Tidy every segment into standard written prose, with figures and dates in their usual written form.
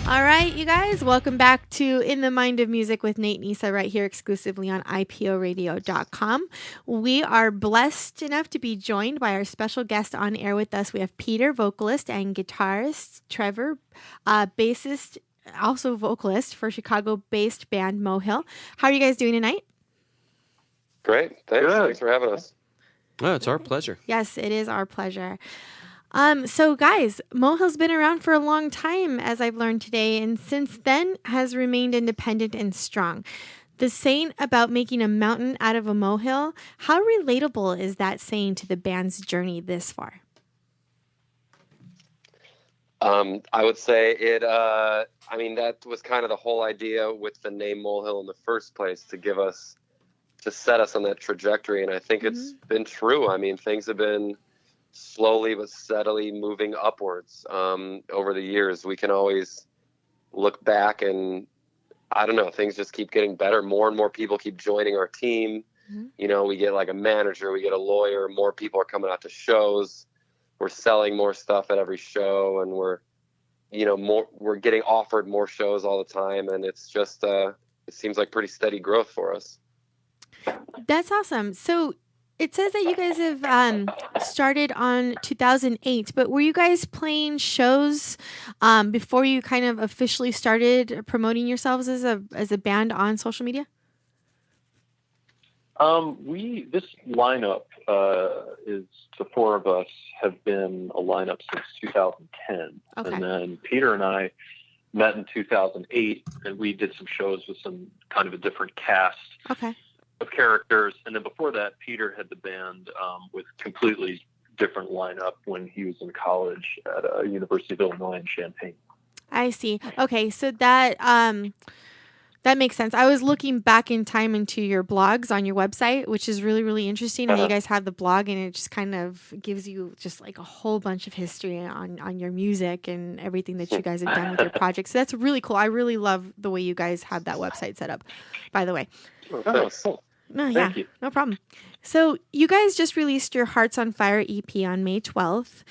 All right, you guys, welcome back to In the Mind of Music with Nate Nisa right here exclusively on iporadio.com. We are blessed enough to be joined by our special guest on air with us. We have Peter, vocalist and guitarist, Trevor, bassist, also vocalist for Chicago-based band Molehill. How are you guys doing tonight? Great. Thanks for having us. Oh, it's our pleasure. Yes, it is our pleasure. So guys, Molehill's been around for a long time, as I've learned today, and since then has remained independent and strong. The saying about making a mountain out of a molehill, how relatable is that saying to the band's journey this far? I would say it, that was kind of the whole idea with the name Molehill in the first place, to set us on that trajectory. And I think it's been true. I mean, things have been slowly but steadily moving upwards over the years. We can always look back and I don't know, things just keep getting better. More and more people keep joining our team. You know, we get like a manager, we get a lawyer, more people are coming out to shows. We're selling more stuff at every show, and we're getting offered more shows all the time. And it's just, it seems like pretty steady growth for us. That's awesome. So it says that you guys have started on 2008, but were you guys playing shows before you kind of officially started promoting yourselves as a band on social media? This lineup is the four of us have been a lineup since 2010, and then Peter and I met in 2008, and we did some shows with some kind of a different cast. Of characters, and then before that, Peter had the band with completely different lineup when he was in college at University of Illinois in Champaign. I see. Okay, so that makes sense. I was looking back in time into your blogs on your website, which is really, really interesting. How you guys have the blog, and it just kind of gives you just like a whole bunch of history on your music and everything that you guys have done with your projects. So that's really cool. I really love the way you guys have that website set up, by the way. Cool. No, yeah, no problem. So you guys just released your Hearts on Fire EP on May 12th.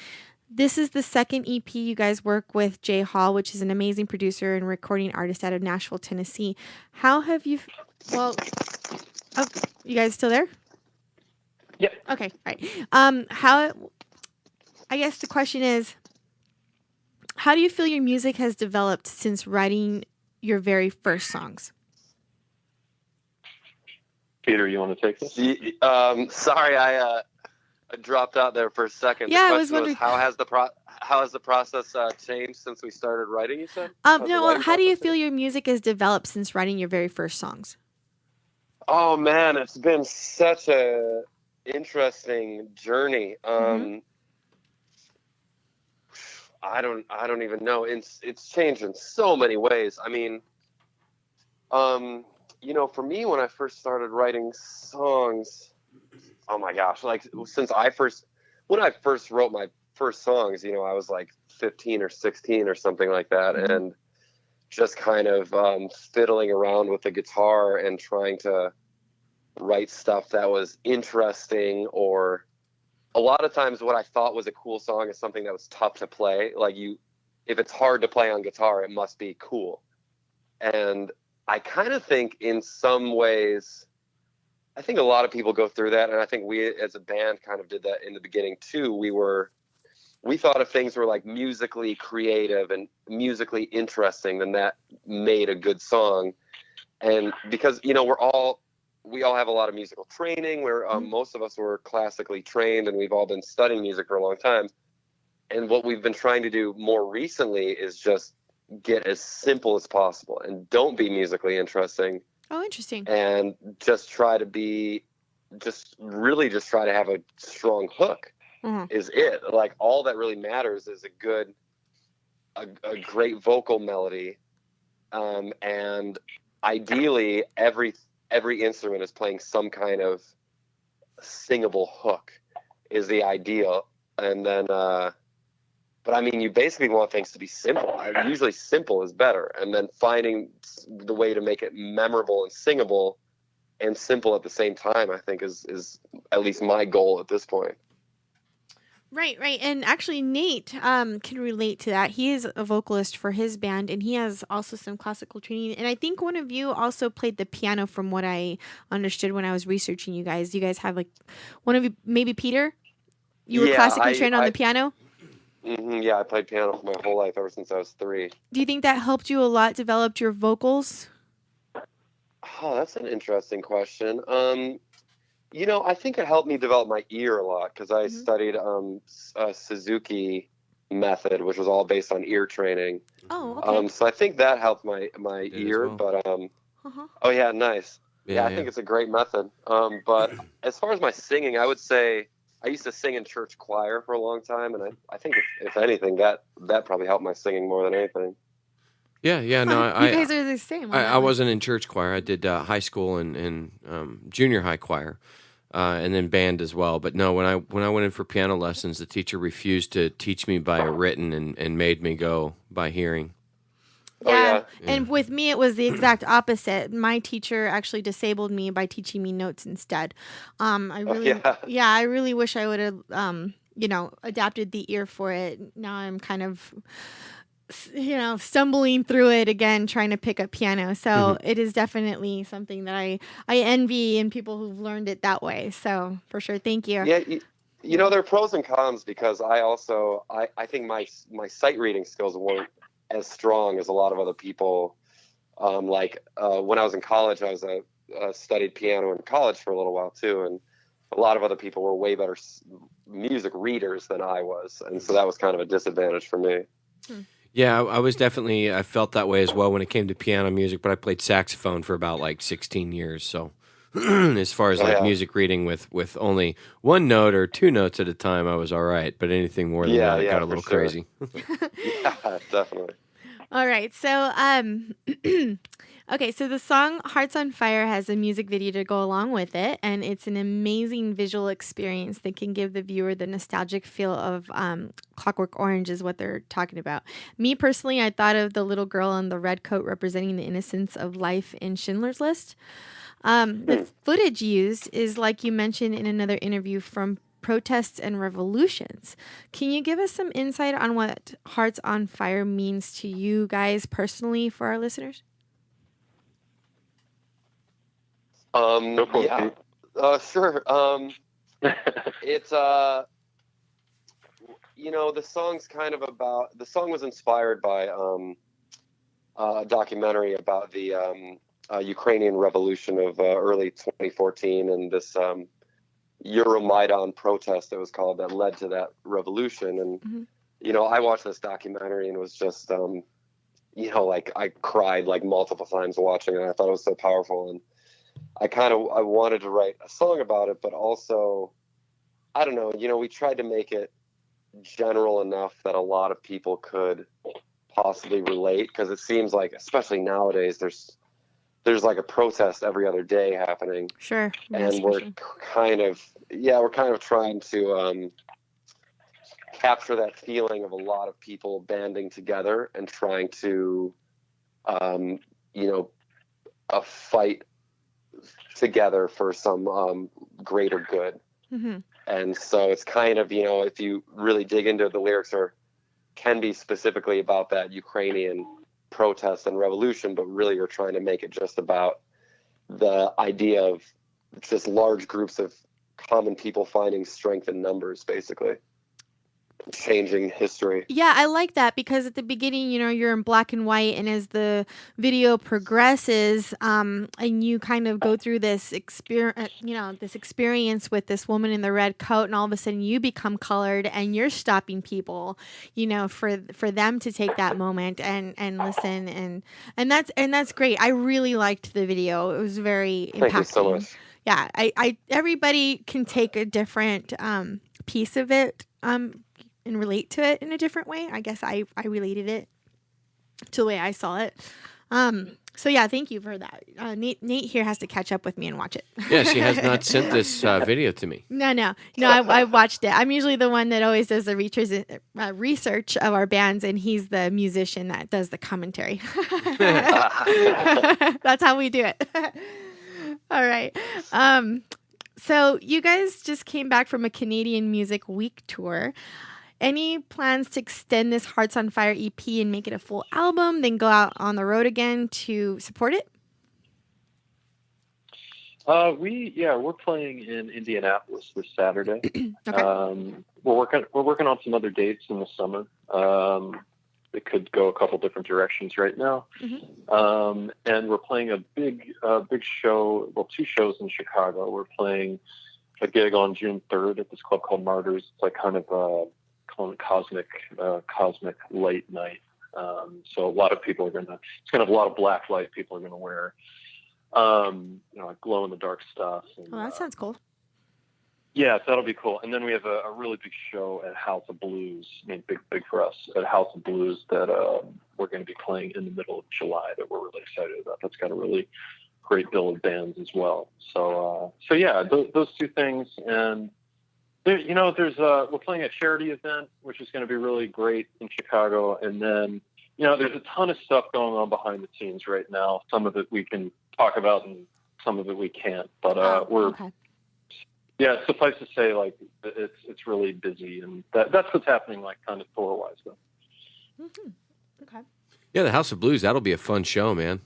This is the second EP you guys work with Jay Hall, which is an amazing producer and recording artist out of Nashville, Tennessee. How have you, you guys still there? Yep. Okay, all right. I guess the question is, how do you feel your music has developed since writing your very first songs? Peter, you want to take this? Sorry, I dropped out there for a second. Yeah, the I was wondering how has the process changed since we started writing? You said. How do you feel your music has developed since writing your very first songs? Oh man, it's been such a interesting journey. I don't even know. It's changed in so many ways. I mean, for me, when I first started writing songs, oh my gosh, like when I first wrote my first songs, I was like 15 or 16 or something like that. And just kind of fiddling around with the guitar and trying to write stuff that was interesting, or a lot of times what I thought was a cool song is something that was tough to play. Like if it's hard to play on guitar, it must be cool. And I kind of think in some ways, I think a lot of people go through that. And I think we as a band kind of did that in the beginning too. We thought if things were like musically creative and musically interesting, then that made a good song. And because, we all have a lot of musical training where most of us were classically trained, and we've all been studying music for a long time. And what we've been trying to do more recently is just get as simple as possible and don't be musically interesting. Oh, interesting. And just try to have a strong hook is it. Like all that really matters is a great vocal melody. And ideally every instrument is playing some kind of singable hook is the ideal. And then, but I mean, you basically want things to be simple. Usually simple is better. And then finding the way to make it memorable and singable and simple at the same time, I think is at least my goal at this point. Right, right. And actually Nate can relate to that. He is a vocalist for his band and he has also some classical training. And I think one of you also played the piano from what I understood when I was researching you guys. You guys have like one of you, maybe Peter? You were Yeah, classically trained on the piano? Yeah, I played piano for my whole life ever since I was 3. Do you think that helped you a lot develop your vocals? Oh, that's an interesting question. I think it helped me develop my ear a lot because I studied a Suzuki method, which was all based on ear training. Oh, okay. So I think that helped my ear. Well. But Uh-huh. oh yeah, nice. Yeah, I think it's a great method. But as far as my singing, I would say I used to sing in church choir for a long time, and I think if anything, that probably helped my singing more than anything. Yeah. No, You guys are the same. I wasn't in church choir. I did high school and junior high choir, and then band as well. But no, when I went in for piano lessons, the teacher refused to teach me by written and made me go by hearing. Yeah. And with me, it was the exact opposite. My teacher actually disabled me by teaching me notes instead. I really wish I would have, adapted the ear for it. Now I'm kind of, stumbling through it again, trying to pick up piano. So it is definitely something that I envy in people who've learned it that way. So for sure. Thank you. Yeah. There are pros and cons because I think my sight reading skills weren't as strong as a lot of other people. When I was in college, I studied piano in college for a little while too, and a lot of other people were way better music readers than I was, and so that was kind of a disadvantage for me. Yeah, I felt that way as well when it came to piano music, but I played saxophone for about 16 years, so as far as music reading with only one note or two notes at a time, I was all right. But anything more than that, it got a little crazy. Yeah, definitely. All right. So, okay. So the song "Hearts on Fire" has a music video to go along with it, and it's an amazing visual experience that can give the viewer the nostalgic feel of Clockwork Orange, is what they're talking about. Me personally, I thought of the little girl in the red coat representing the innocence of life in Schindler's List. The footage used is, like you mentioned in another interview, from protests and revolutions. Can you give us some insight on what Hearts on Fire means to you guys personally for our listeners? Yeah, sure. It's the song's kind of about. The song was inspired by a documentary about the Ukrainian revolution of early 2014 and this Euromaidan protest that was called that led to that revolution. And I watched this documentary and it was just I cried multiple times watching it. I thought it was so powerful, and I wanted to write a song about it, but also I don't know, we tried to make it general enough that a lot of people could possibly relate, because it seems like, especially nowadays, there's a protest every other day happening. Sure. And we're kind of trying to capture that feeling of a lot of people banding together and trying to, fight together for some greater good. And so it's kind of, if you really dig into it, the lyrics can be specifically about that Ukrainian protest and revolution, but really you're trying to make it just about the idea of just large groups of common people finding strength in numbers, basically changing history. Yeah, I like that, because at the beginning, you're in black and white, and as the video progresses, and you kind of go through this experience with this woman in the red coat, and all of a sudden you become colored and you're stopping people, for them to take that moment and listen, and that's great. I really liked the video. It was very impactful. Thank you so much. Yeah, I everybody can take a different piece of it and relate to it in a different way. I guess I related it to the way I saw it. So yeah, thank you for that. Nate here has to catch up with me and watch it. Yeah, she has not sent this video to me. No, I watched it. I'm usually the one that always does the research of our bands, and he's the musician that does the commentary. That's how we do it. All right. So you guys just came back from a Canadian Music Week tour. Any plans to extend this Hearts on Fire EP and make it a full album, then go out on the road again to support it? We're playing in Indianapolis this Saturday. Okay. We're working on some other dates in the summer. It could go a couple different directions right now. Mm-hmm. And we're playing a big show. Well, 2 shows in Chicago. We're playing a gig on June 3rd at this club called Martyrs. It's like kind of calling it cosmic late night. So a lot of people are it's gonna have a lot of black light people are gonna wear. Like glow in the dark stuff. And, that sounds cool. Yeah, that'll be cool. And then we have a really big show at House of Blues. I mean, big for us at House of Blues that we're going to be playing in the middle of July that we're really excited about. That's got a really great bill of bands as well. So yeah, those 2 things. And there, we're playing a charity event, which is going to be really great in Chicago. And then, there's a ton of stuff going on behind the scenes right now. Some of it we can talk about and some of it we can't. But okay. Yeah, suffice to say, like it's really busy, and that's what's happening, like kind of tour-wise, though. Mm-hmm. Okay. Yeah, the House of Blues, that'll be a fun show, man.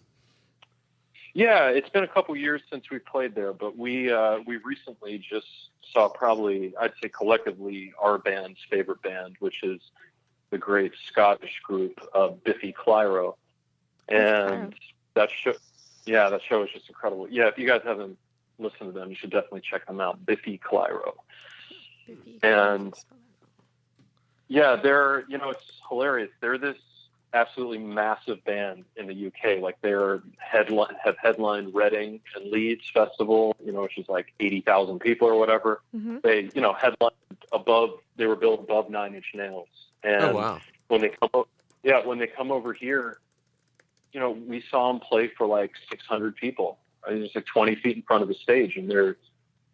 Yeah, it's been a couple years since we played there, but we recently just saw probably, I'd say collectively, our band's favorite band, which is the great Scottish group Biffy Clyro, and that show is just incredible. Yeah, if you guys haven't listen to them, you should definitely check them out. Biffy Clyro. And yeah, they're, it's hilarious. They're this absolutely massive band in the UK. Like have headlined Reading and Leeds Festival, which is like 80,000 people or whatever. Mm-hmm. They, headlined they were built above 9 Inch Nails. And when they come over here, we saw them play for like 600 people. It's like 20 feet in front of the stage, and they're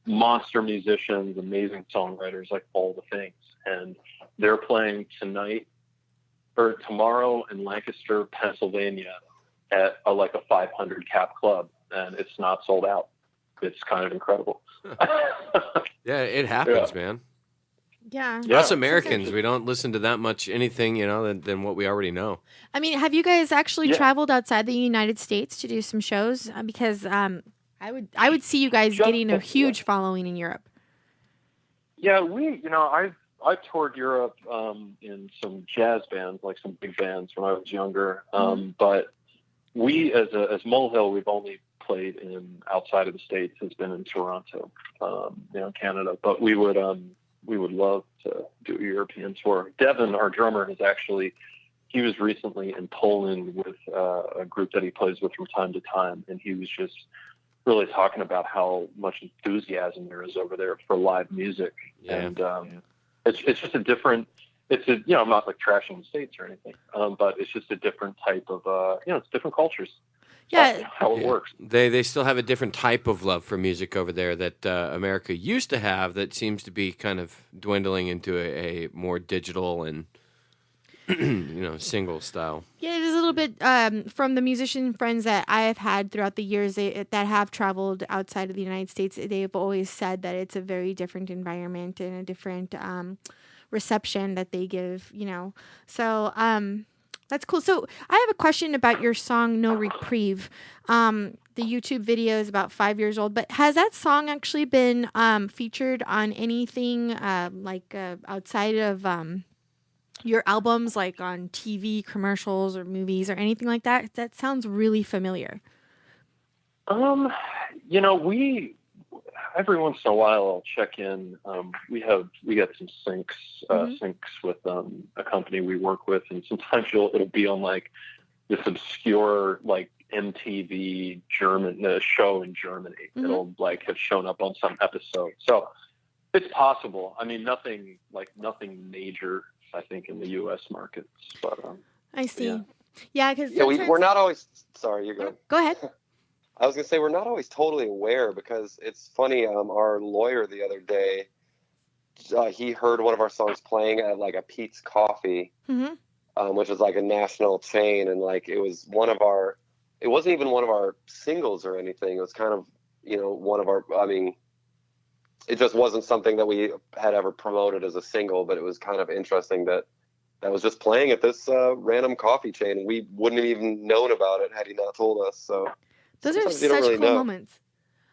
monster musicians, amazing songwriters, like all the things. And they're playing tomorrow in Lancaster, Pennsylvania, at a 500 cap club, and it's not sold out. It's kind of incredible. Yeah, it happens, man. Yeah. Us Americans, we don't listen to that much anything, than what we already know. I mean, have you guys actually traveled outside the United States to do some shows? Because I would see you guys getting a huge following in Europe. Yeah, I've toured Europe in some jazz bands, like some big bands when I was younger. But we, as Molehill, we've only played in outside of the States. Has been in Toronto, Canada. But we would love to do a European tour. Devin, our drummer, he was recently in Poland with a group that he plays with from time to time, and he was just really talking about how much enthusiasm there is over there for live music. Yeah. And it's just a different. I'm not like trashing the States or anything, but it's just a different type of it's different cultures. Yeah, how it works. They still have a different type of love for music over there that America used to have. That seems to be kind of dwindling into a more digital and single style. Yeah, it is a little bit from the musician friends that I have had throughout the years that have traveled outside of the United States. They've always said that it's a very different environment and a different reception that they give. So that's cool. So I have a question about your song "No Reprieve." The YouTube video is about 5 years old, but has that song actually been featured on anything outside of your albums, like on TV commercials or movies or anything like that? That sounds really familiar. We every once in a while I'll check in. We got some syncs with a company we work with, and sometimes it'll be on like this obscure like MTV German show in Germany. Mm-hmm. It'll like have shown up on some episode. So it's possible. I mean, nothing major, I think, in the U.S. markets. But I see. Yeah, because we're not always. Sorry, you're good. Go ahead. I was gonna say we're not always totally aware, because it's funny. Our lawyer the other day, he heard one of our songs playing at like a Pete's Coffee, which is like a national chain, and like it was one of our. It wasn't even one of our singles or anything. It was kind of one of our. I mean, it just wasn't something that we had ever promoted as a single, but it was kind of interesting that was just playing at this random coffee chain. We wouldn't have even known about it had he not told us. So those are such cool moments.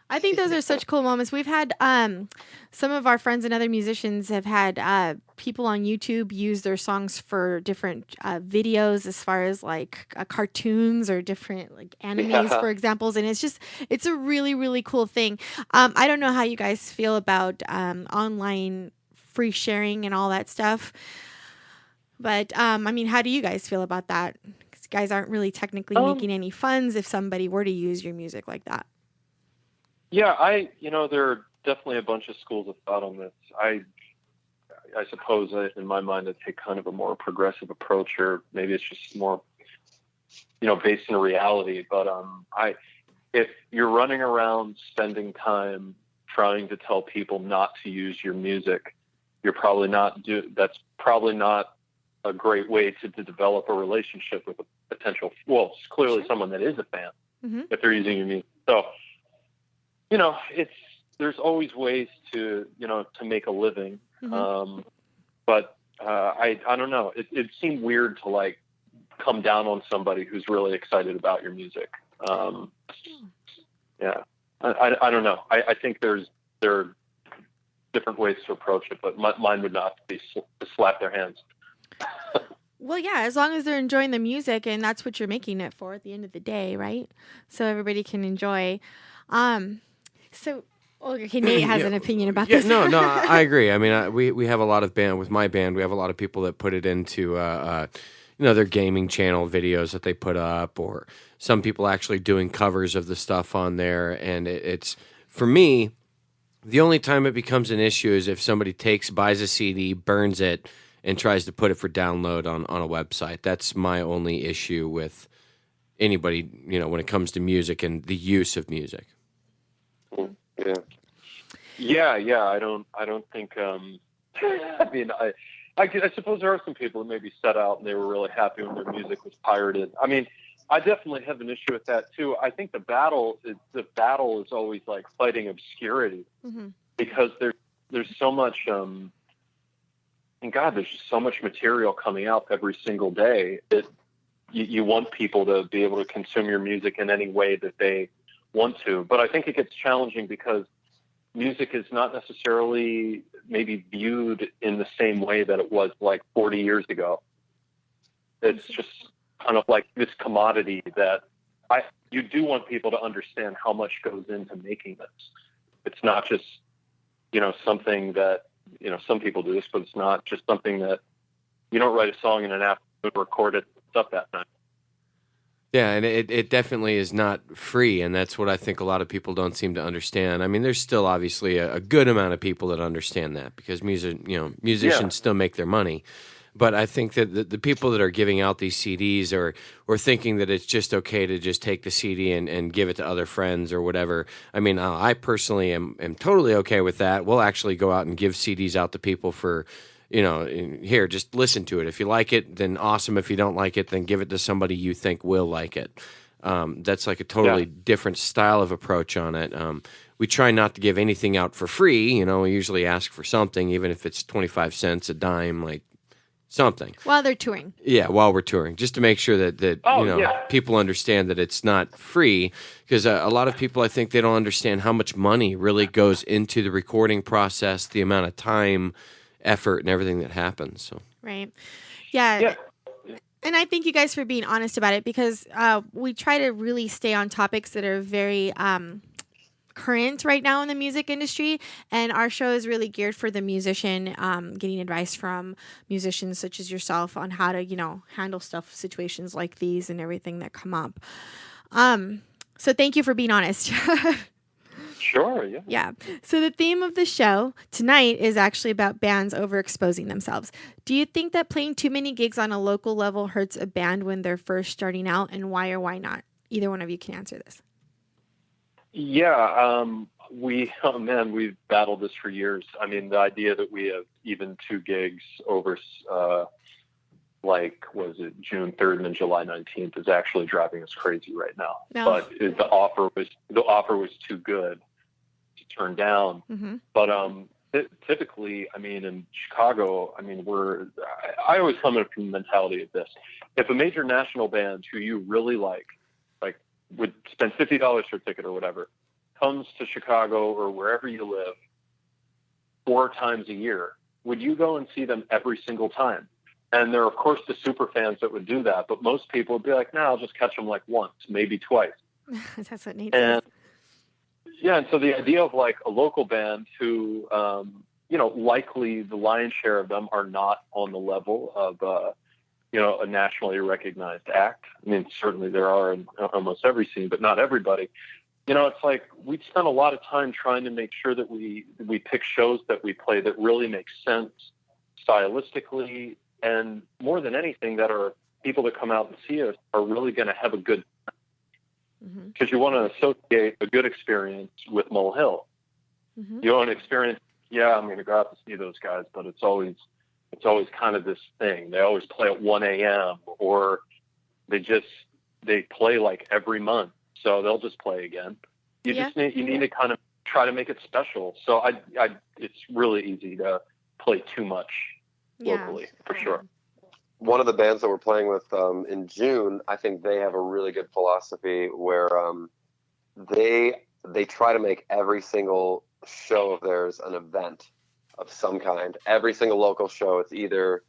I think those are such cool moments. We've had some of our friends and other musicians have had people on YouTube use their songs for different videos, as far as like cartoons or different like animes, for examples. And it's a really, really cool thing. I don't know how you guys feel about online free sharing and all that stuff. But I mean, how do you guys feel about that? Because you guys aren't really technically making any funds if somebody were to use your music like that. Yeah, there are definitely a bunch of schools of thought on this. I suppose in my mind, I take kind of a more progressive approach, or maybe it's just more, based in reality. But if you're running around spending time trying to tell people not to use your music, that's probably not a great way to develop a relationship with a potential, clearly someone that is a fan, if they're using your music. So, there's always ways to make a living. But I don't know. It seemed weird to like come down on somebody who's really excited about your music. Yeah, I don't know. I think there are different ways to approach it, but mine would not be to slap their hands. Well, yeah, as long as they're enjoying the music, and that's what you're making it for at the end of the day, right? So everybody can enjoy. Okay, Nate has an opinion about this. No, I agree. I mean, we have a lot of with my band, we have a lot of people that put it into, their gaming channel videos that they put up, or some people actually doing covers of the stuff on there. And it's, for me, the only time it becomes an issue is if somebody buys a CD, burns it, and tries to put it for download on a website. That's my only issue with anybody, when it comes to music and the use of music. Yeah. I don't think. I mean, I suppose there are some people that maybe set out and they were really happy when their music was pirated. I mean, I definitely have an issue with that too. I think the battle is always like fighting obscurity, because there's so much. And God, there's just so much material coming out every single day that you want people to be able to consume your music in any way that they want to. But I think it gets challenging because music is not necessarily maybe viewed in the same way that it was like 40 years ago. It's just kind of like this commodity that you do want people to understand how much goes into making this. It's not just, something that, some people do this, but it's not just something that you don't write a song in an afternoon, record it, stuff that night. Yeah, and it definitely is not free, and that's what I think a lot of people don't seem to understand. I mean, there's still obviously a good amount of people that understand that, because musicians still make their money. But I think that the people that are giving out these CDs or thinking that it's just okay to just take the CD and give it to other friends or whatever. I mean, I personally am totally okay with that. We'll actually go out and give CDs out to people for, here, just listen to it. If you like it, then awesome. If you don't like it, then give it to somebody you think will like it. That's like a totally different style of approach on it. We try not to give anything out for free. We usually ask for something, even if it's 25 cents, a dime, like something. While they're touring. Yeah, while we're touring, just to make sure that people understand that it's not free, because a lot of people, I think they don't understand how much money really goes into the recording process, the amount of time, effort, and everything that happens. So. Right. Yeah. And I thank you guys for being honest about it, because we try to really stay on topics that are very current right now in the music industry, and our show is really geared for the musician, getting advice from musicians such as yourself on how to handle situations like these and everything that come up. So thank you for being honest. Sure, yeah. So the theme of the show tonight is actually about bands overexposing themselves. Do you think that playing too many gigs on a local level hurts a band when they're first starting out, and why or why not? Either one of you can answer this. Yeah, we've battled this for years. I mean, the idea that we have even 2 gigs over, was it June 3rd and then July 19th is actually driving us crazy right now. No. But the offer was too good turn down. Mm-hmm. But typically, I mean, in Chicago, I mean, I always come in from the mentality of this: if a major national band who you really like would spend $50 for a ticket or whatever, comes to Chicago or wherever you live 4 times a year, would you go and see them every single time? And there are, of course, the super fans that would do that, but most people would be like, no, I'll just catch them like once, maybe twice. That's what Nate says. Yeah, and so the idea of like a local band who, likely the lion's share of them are not on the level of, a nationally recognized act. I mean, certainly there are in almost every scene, but not everybody. It's like we spend a lot of time trying to make sure that we pick shows that we play that really make sense stylistically, and more than anything, that are people that come out and see us are really going to have a good time. Because you want to associate a good experience with Molehill. Mm-hmm. You want to experience, I'm going to go out to see those guys, but it's always kind of this thing. They always play at 1 a.m. or they play like every month, so they'll just play again. You need to kind of try to make it special. So it's really easy to play too much locally, for sure. One of the bands that we're playing with in June, I think they have a really good philosophy where they try to make every single show of theirs an event of some kind. Every single local show, they're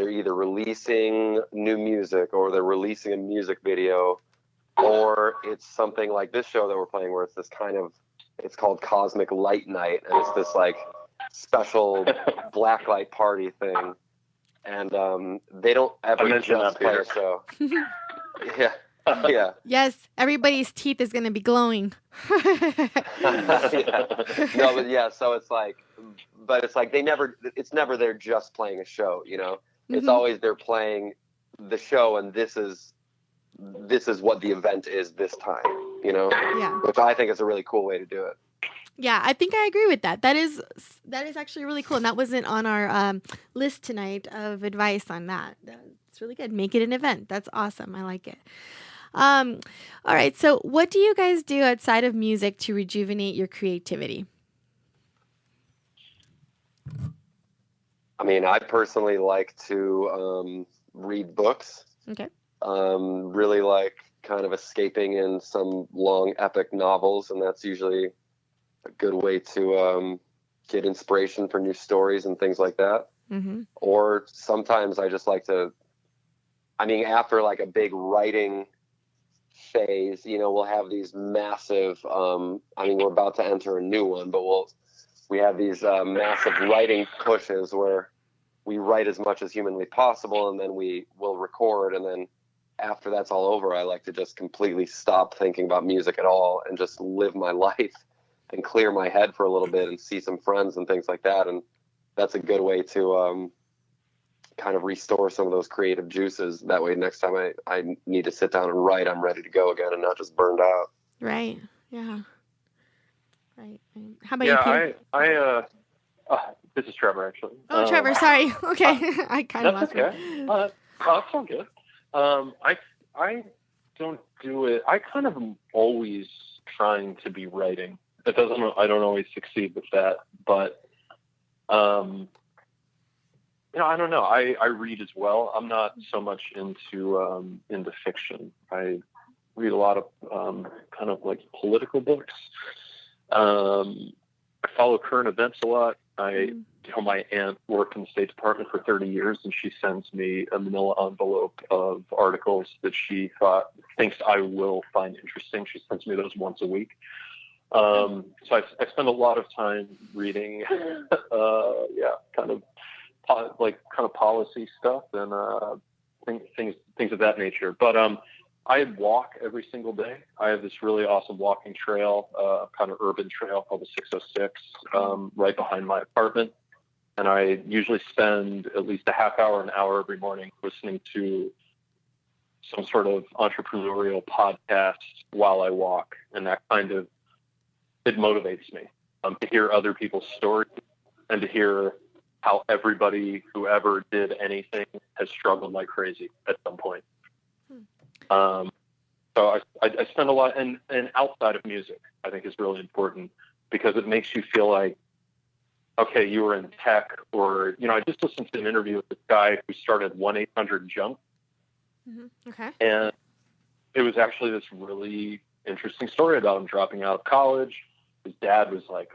either releasing new music or they're releasing a music video, or it's something like this show that we're playing where it's this it's called Cosmic Light Night, and it's this like special blacklight party thing. And they don't ever just play a show. Yeah. Yeah. Yes, everybody's teeth is going to be glowing. Yeah. No, but yeah, so it's like it's never they're just playing a show, It's always they're playing the show, and this is what the event is this time, Yeah. Which I think is a really cool way to do it. Yeah, I think I agree with that. That is actually really cool, and that wasn't on our list tonight of advice on that. It's really good. Make it an event. That's awesome. I like it. All right. So, what do you guys do outside of music to rejuvenate your creativity? I mean, I personally like to read books. Okay. Really like kind of escaping in some long epic novels, and that's usually a good way to get inspiration for new stories and things like that. Mm-hmm. Or sometimes I just like to, after like a big writing phase, we'll have these massive, we're about to enter a new one, but we have these massive writing pushes where we write as much as humanly possible, and then we will record, and then after that's all over, I like to just completely stop thinking about music at all and just live my life and clear my head for a little bit and see some friends and things like that. And that's a good way to kind of restore some of those creative juices. That way, next time I need to sit down and write, I'm ready to go again and not just burned out. Right. Yeah. Right. How about you, Peter? This is Trevor, actually. Oh, Trevor, sorry. Okay. I kind of lost okay. That's all good. I don't do it. I kind of am always trying to be writing. I don't always succeed with that, but I don't know. I read as well. I'm not so much into fiction. I read a lot of kind of like political books. I follow current events a lot. My aunt worked in the State Department for 30 years, and she sends me a manila envelope of articles that she thinks I will find interesting. She sends me those once a week. So I spend a lot of time reading, kind of policy stuff and things of that nature. But I walk every single day. I have this really awesome walking trail, kind of urban trail called the 606, right behind my apartment. And I usually spend at least a half hour, an hour every morning listening to some sort of entrepreneurial podcast while I walk. And that it motivates me to hear other people's stories and to hear how everybody who ever did anything has struggled like crazy at some point. So I spend a lot, and outside of music, I think is really important, because it makes you feel like, okay, you were in tech, or, I just listened to an interview with this guy who started 1-800-JUMP. Mm-hmm. Okay. And it was actually this really interesting story about him dropping out of college. His dad was like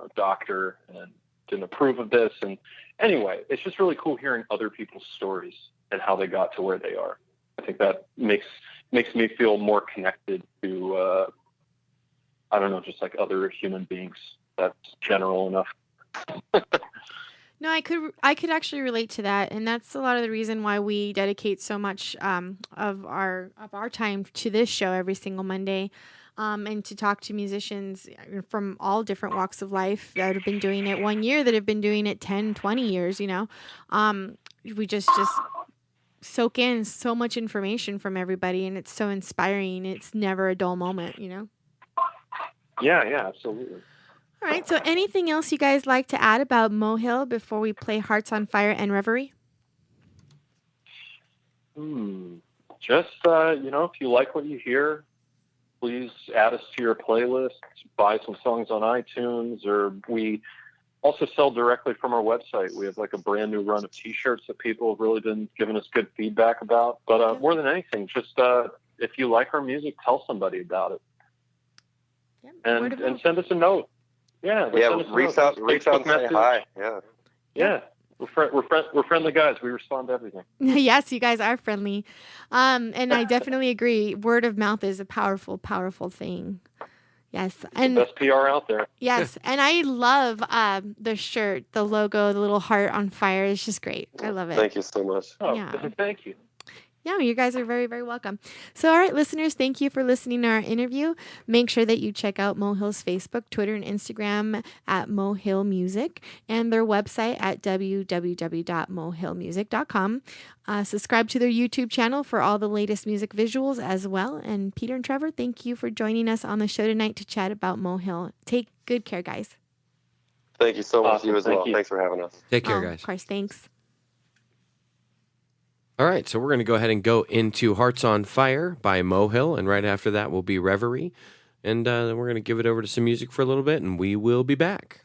a doctor and didn't approve of this. And anyway, it's just really cool hearing other people's stories and how they got to where they are. I think that makes me feel more connected to, I don't know, just like other human beings. That's general enough. No, I could actually relate to that, and that's a lot of the reason why we dedicate so much of our time to this show every single Monday, and to talk to musicians from all different walks of life that have been doing it 1 year, that have been doing it 10, 20 years. We just soak in so much information from everybody, and it's so inspiring. It's never a dull moment. Yeah, absolutely. All right, so anything else you guys like to add about Molehill before we play Hearts on Fire and Reverie? Just, if you like what you hear, please add us to your playlist, buy some songs on iTunes, or we also sell directly from our website. We have like a brand new run of T-shirts that people have really been giving us good feedback about. But more than anything, just if you like our music, tell somebody about it. Yeah, and send us a note. Yeah. Reach out and say hi. Yeah. We're friendly guys. We respond to everything. Yes, you guys are friendly. And I definitely agree. Word of mouth is a powerful, powerful thing. Yes. And the best PR out there. Yes. And I love the shirt, the logo, the little heart on fire. It's just great. I love it. Thank you so much. Oh, yeah. Thank you. Yeah, you guys are very, very welcome. So, all right, listeners, thank you for listening to our interview. Make sure that you check out Molehill's Facebook, Twitter, and Instagram at Molehill Music, and their website at www.molehillmusic.com. Subscribe to their YouTube channel for all the latest music visuals as well. And Peter and Trevor, thank you for joining us on the show tonight to chat about Molehill. Take good care, guys. Thank you so much. You as well. Thanks for having us. Take care, guys. Of course, thanks. All right, so we're going to go ahead and go into Hearts on Fire by Molehill, and right after that will be Reverie. And we're going to give it over to some music for a little bit, and we will be back.